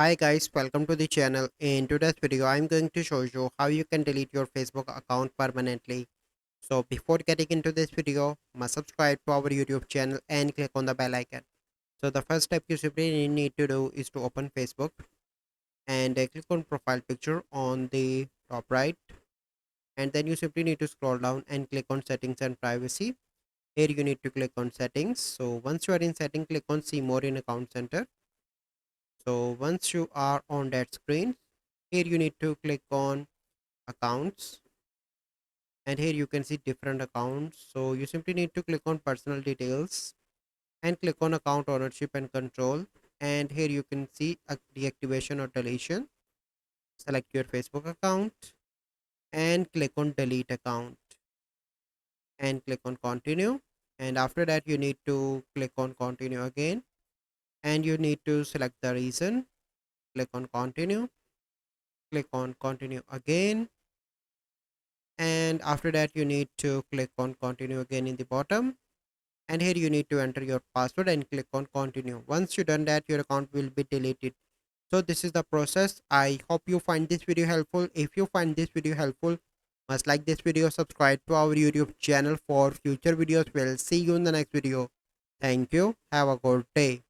Hi guys, welcome to the channel. In today's video, I'm going to show you how you can delete your Facebook account permanently. So before getting into this video, must subscribe to our YouTube channel and click on the bell icon. So the first step you simply need to do is to open Facebook and click on profile picture on the top right, and then you simply need to scroll down and click on settings and privacy. Here you need to click on settings. So once you are in setting, click on see more in account center. So once you are on that screen, here you need to click on accounts, and here you can see different accounts. So you simply need to click on personal details and click on account ownership and control, and here you can see a deactivation or deletion. Select your Facebook account and click on delete account and click on continue, and after that you need to click on continue again, and you need to select the reason. Click on continue, click on continue again, and after that you need to click on continue again in the bottom, and here you need to enter your password and click on continue. Once you done that, your account will be deleted. So this is the process. I hope you find this video helpful. If you find this video helpful, must like this video, subscribe to our YouTube channel for future videos. We'll see you in the next video. Thank you, have a good day.